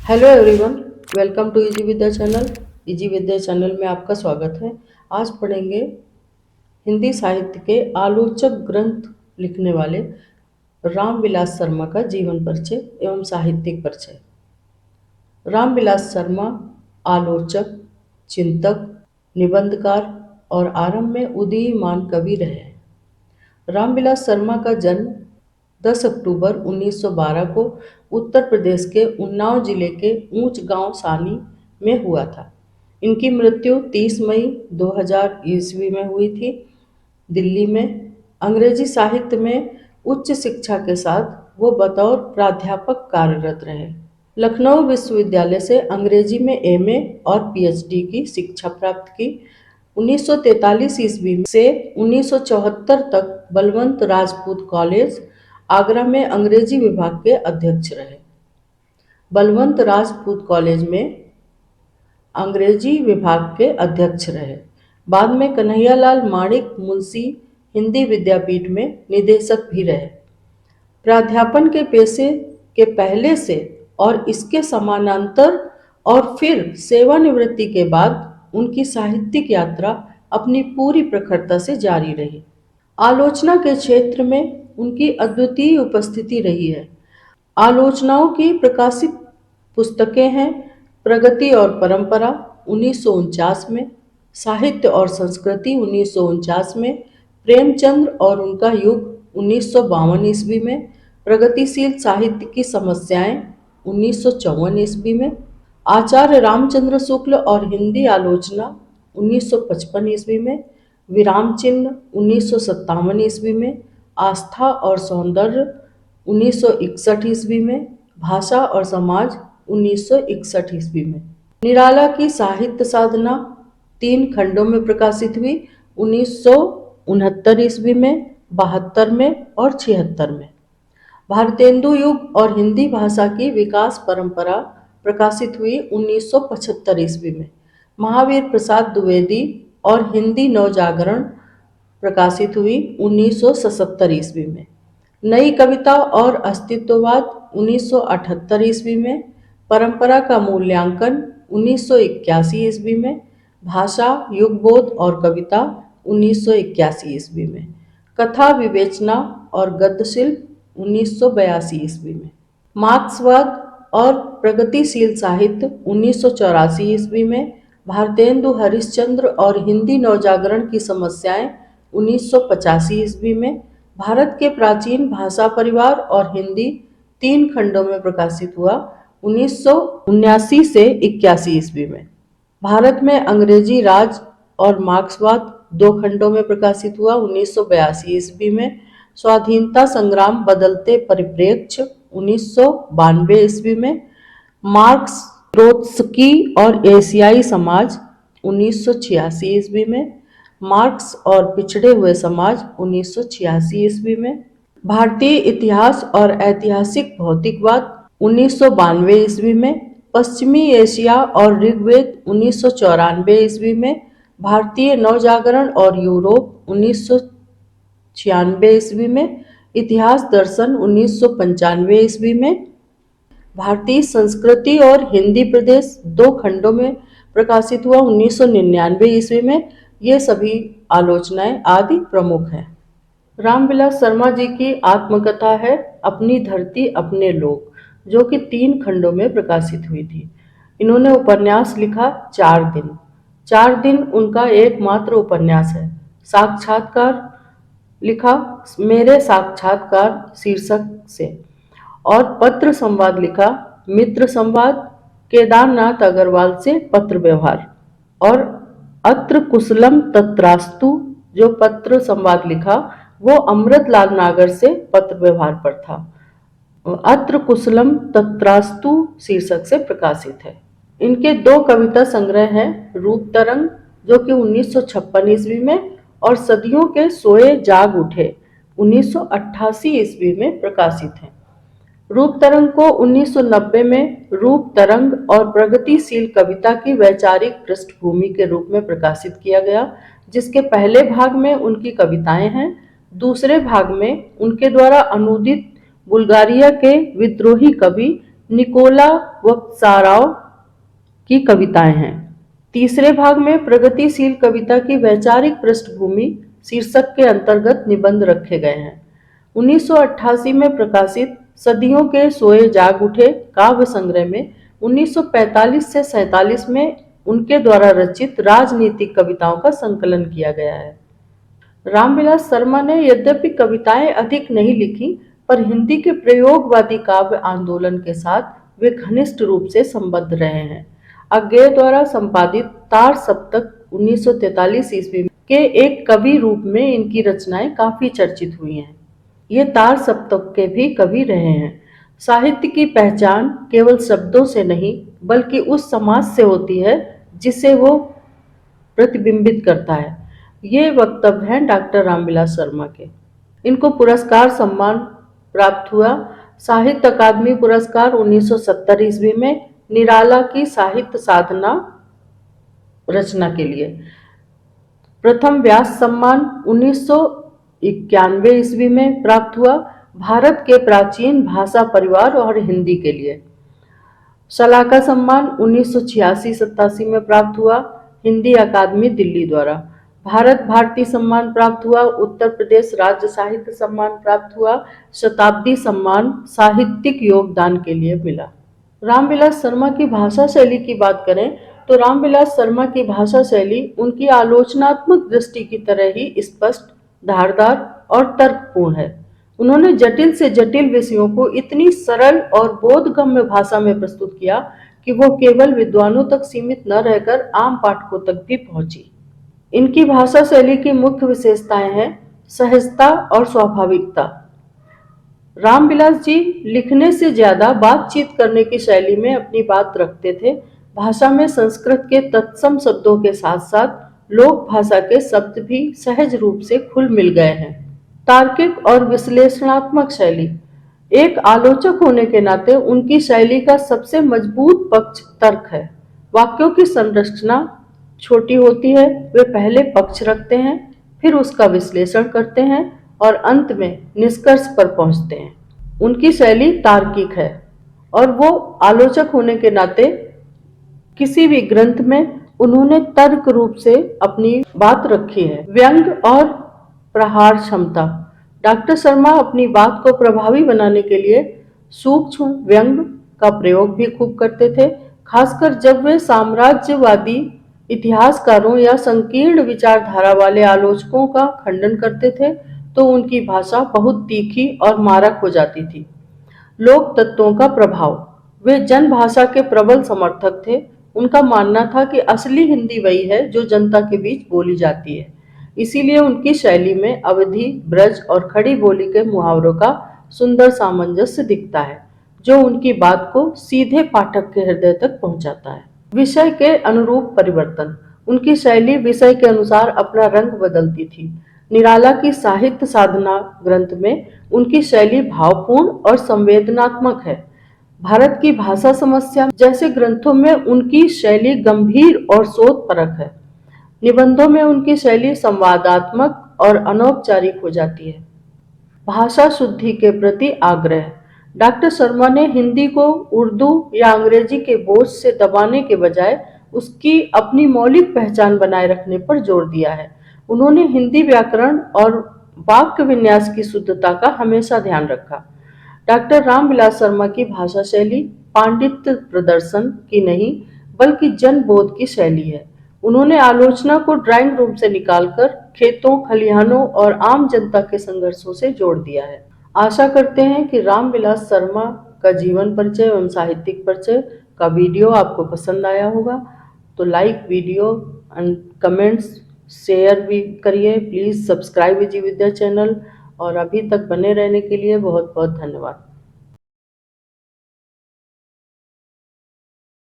Hello everyone, welcome to easy Vidya channel. Easy Vidya channel में आपका स्वागत है। आज पढ़ेंगे हिंदी साहित्य के आलोचक ग्रंथ लिखने वाले रामविलास शर्मा का जीवन परिचय एवं साहित्यिक परिचय। रामविलास शर्मा आलोचक, चिंतक, निबंधकार और आरंभ में उदीयमान कवि रहे। रामविलास शर्मा का जन्म 10 अक्टूबर 1912 को उत्तर प्रदेश के उन्नाव जिले के ऊंच गांव सानी में हुआ था। इनकी मृत्यु 30 मई 2000 ईस्वी में हुई थी। दिल्ली में अंग्रेजी साहित्य में उच्च शिक्षा के साथ वो बतौर प्राध्यापक कार्यरत रहे। लखनऊ विश्वविद्यालय से अंग्रेजी में एमए और पीएचडी की शिक्षा प्राप्त की। 1943 ईस्वी से 1974 तक बलवंत राजपूत कॉलेज आगरा में अंग्रेजी विभाग के अध्यक्ष रहे। बलवंत राजपूत कॉलेज में अंग्रेजी विभाग के अध्यक्ष रहे। बाद में कन्हैयालाल माणिक मुंशी हिंदी विद्यापीठ में निदेशक भी रहे। प्राध्यापन के पेशे के पहले से और इसके समानांतर और फिर सेवानिवृत्ति के बाद उनकी साहित्यिक यात्रा अपनी पूरी प्रखरता से जारी रही। आलोचना के क्षेत्र में उनकी अद्वितीय उपस्थिति रही है। आलोचनाओं की प्रकाशित पुस्तकें हैं प्रगति और परंपरा 1949 में, साहित्य और संस्कृति 1949 में, प्रेमचंद्र और उनका युग 1952 ईस्वी में, प्रगतिशील साहित्य की समस्याएं 1954 ईस्वी में, आचार्य रामचंद्र शुक्ल और हिंदी आलोचना 1955 ईस्वी में, विराम चिन्ह 1957 ईस्वी में, आस्था और सौंदर्य 1961 ईस्वी में, भाषा और समाज 1961 ईस्वी में। निराला की साहित्य साधना 3 खंडों में प्रकाशित हुई 1969 ईस्वी में, 72 में और 76 में। भारतेंदु युग और हिंदी भाषा की विकास परंपरा प्रकाशित हुई 1975 ईस्वी में। महावीर प्रसाद द्विवेदी और हिंदी नवजागरण प्रकाशित हुई 1977 ईस्वी में। नई कविता और अस्तित्ववाद 1978 ईस्वी में, परंपरा का मूल्यांकन 1981 ईस्वी में, भाषा युगबोध और कविता 1981 ईस्वी में, कथा विवेचना और गद्यशिल्प 1982 ईस्वी में, मार्क्सवाद और प्रगतिशील साहित्य 1984 ईस्वी में, भारतेंदु हरिश्चंद्र और हिंदी नवजागरण की समस्याएं 1985 ईस्वी में, भारत के प्राचीन भाषा परिवार और हिंदी 3 खंडों में प्रकाशित हुआ 1979 से 81 ईस्वी में, भारत में अंग्रेजी राज और मार्क्सवाद 2 खंडों में प्रकाशित हुआ 1982 ईस्वी में, स्वाधीनता संग्राम बदलते परिप्रेक्ष्य 1992 ईस्वी में, मार्क्स ट्रोत्स्की और एशियाई समाज 1986 ईस्वी में, मार्क्स और पिछड़े हुए समाज 1986 ईस्वी में, भारतीय इतिहास और ऐतिहासिक भौतिकवाद 1992 ईस्वी में, पश्चिमी एशिया और ऋग्वेद 1994 ईस्वी में, भारतीय नवजागरण और यूरोप 1996 ईस्वी में, इतिहास दर्शन 1995 ईस्वी में, भारतीय संस्कृति और हिंदी प्रदेश 2 खंडों में प्रकाशित हुआ 1999 ईस्वी में। ये सभी आलोचनाएं आदि प्रमुख हैं। रामविलास शर्मा जी की आत्मकथा है अपनी धरती अपने लोग, जो कि 3 खंडों में प्रकाशित हुई थी। इन्होंने उपन्यास लिखा 4 दिन। 4 दिन उनका एकमात्र उपन्यास है। साक्षात्कार लिखा मेरे साक्षात्कार शीर्षक से, और पत्र संवाद लिखा मित्र संवाद, केदारनाथ अग्रवाल से पत्र व्यवहार, और अत्र कुशलम तत्रास्तु जो पत्र संवाद लिखा वो अमृतलाल नागर से पत्र व्यवहार पर था। अत्र कुशलम तत्रास्तु शीर्षक से प्रकाशित है। इनके 2 कविता संग्रह हैं, रूप तरंग जो कि 1956 ईस्वी में, और सदियों के सोए जाग उठे 1988 ईस्वी में प्रकाशित हैं। रूप तरंग को 1990 में रूप तरंग और प्रगतिशील कविता की वैचारिक पृष्ठभूमि के रूप में प्रकाशित किया गया, जिसके पहले भाग में उनकी कविताएं हैं, दूसरे भाग में उनके द्वारा अनुदित बुल्गारिया के विद्रोही कवि निकोला वक्साराव की कविताएं हैं। तीसरे भाग में प्रगतिशील कविता की वैचारिक पृष्ठभूमि शीर्षक के अंतर्गत निबंध रखे गए हैं। 1988 में प्रकाशित सदियों के सोए जाग उठे काव्य संग्रह में 1945 से 47 में उनके द्वारा रचित राजनीतिक कविताओं का संकलन किया गया है। रामविलास शर्मा ने यद्यपि कविताएं अधिक नहीं लिखी, पर हिंदी के प्रयोगवादी काव्य आंदोलन के साथ वे घनिष्ठ रूप से संबद्ध रहे हैं। अज्ञेय द्वारा संपादित तार सप्तक 1943 ईस्वी के एक कवि रूप में इनकी रचनाएं काफी चर्चित हुई हैं। ये तार सप्तक के भी कवि रहे हैं। साहित्य की पहचान केवल शब्दों से नहीं, बल्कि उस समाज से होती है जिसे वो प्रतिबिंबित करता है। ये वक्तव्य हैं डॉक्टर रामविलास शर्मा के। इनको पुरस्कार सम्मान प्राप्त हुआ। साहित्य अकादमी पुरस्कार 1970 ईस्वी में निराला की साहित्य साधना रचना के लिए, प्रथम व्यास सम्मान 1991 ईस्वी में प्राप्त हुआ भारत के प्राचीन भाषा परिवार और हिंदी के लिए, शलाका सम्मान 1986-87 में प्राप्त हुआ हिंदी अकादमी दिल्ली द्वारा, भारत भारती सम्मान प्राप्त हुआ, उत्तर प्रदेश राज्य साहित्य सम्मान प्राप्त हुआ, शताब्दी सम्मान साहित्यिक योगदान के लिए मिला। रामविलास शर्मा की भाषा शैली की बात करें तो रामविलास शर्मा की भाषा शैली उनकी आलोचनात्मक दृष्टि की तरह ही स्पष्ट, धारदार और तर्कपूर्ण है। उन्होंने जटिल से जटिल विषयों को इतनी सरल और बोधगम्य भाषा में प्रस्तुत किया कि वो केवल विद्वानों तक सीमित न रहकर आम पाठकों तक भी पहुंची। इनकी भाषा शैली की मुख्य विशेषताएं हैं सहजता और स्वाभाविकता। रामविलास जी लिखने से ज्यादा बातचीत करने की शैली में अपनी बात रखते थे। भाषा में संस्कृत के तत्सम शब्दों के साथ साथ लोक भाषा के शब्द भी सहज रूप से खुल मिल गए हैं। तार्किक और विश्लेषणात्मक शैली। एक आलोचक होने के नाते उनकी शैली का सबसे मजबूत पक्ष तर्क है। वाक्यों की संरचना छोटी होती है। वे पहले पक्ष रखते हैं, फिर उसका विश्लेषण करते हैं और अंत में निष्कर्ष पर पहुंचते हैं। उनकी शैली तार्किक है और वो आलोचक होने के नाते किसी भी ग्रंथ में उन्होंने तर्क रूप से अपनी बात रखी है। व्यंग और प्रहार क्षमता। डॉक्टर शर्मा अपनी बात को प्रभावी बनाने के लिए सूक्ष्म व्यंग का प्रयोग भी खूब करते थे, खासकर जब वे साम्राज्यवादी इतिहासकारों या संकीर्ण विचारधारा वाले आलोचकों का खंडन करते थे तो उनकी भाषा बहुत तीखी और मारक हो जाती थी। लोक तत्वों का प्रभाव। वे जन भाषा के प्रबल समर्थक थे। उनका मानना था कि असली हिंदी वही है जो जनता के बीच बोली जाती है। इसीलिए उनकी शैली में अवधी, ब्रज और खड़ी बोली के मुहावरों का सुंदर सामंजस्य दिखता है, जो उनकी बात को सीधे पाठक के हृदय तक पहुंचाता है। विषय के अनुरूप परिवर्तन। उनकी शैली विषय के अनुसार अपना रंग बदलती थी। निराला की साहित्य साधना ग्रंथ में उनकी शैली भावपूर्ण और संवेदनात्मक है। भारत की भाषा समस्या जैसे ग्रंथों में उनकी शैली गंभीर और शोधपरक है। निबंधों में उनकी शैली संवादात्मक और अनौपचारिक हो जाती है। भाषा शुद्धि के प्रति आग्रह। डॉक्टर शर्मा ने हिंदी को उर्दू या अंग्रेजी के बोझ से दबाने के बजाय उसकी अपनी मौलिक पहचान बनाए रखने पर जोर दिया है। उन्होंने हिंदी व्याकरण और वाक्य विन्यास की शुद्धता का हमेशा ध्यान रखा। डॉक्टर रामविलास शर्मा की भाषा शैली पांडित्य प्रदर्शन की नहीं, बल्कि जनबोध की शैली है। उन्होंने आलोचना को ड्राइंग रूम से निकालकर खेतों, खलिहानों और आम जनता के संघर्षों से जोड़ दिया है। आशा करते हैं कि रामविलास शर्मा का जीवन परिचय एवं साहित्यिक परिचय का वीडियो आपको पसंद आया होगा। तो like video and comments share भी करिए। Please subscribe Vijay Vidya channel और अभी तक बने रहने के लिए बहुत बहुत धन्यवाद।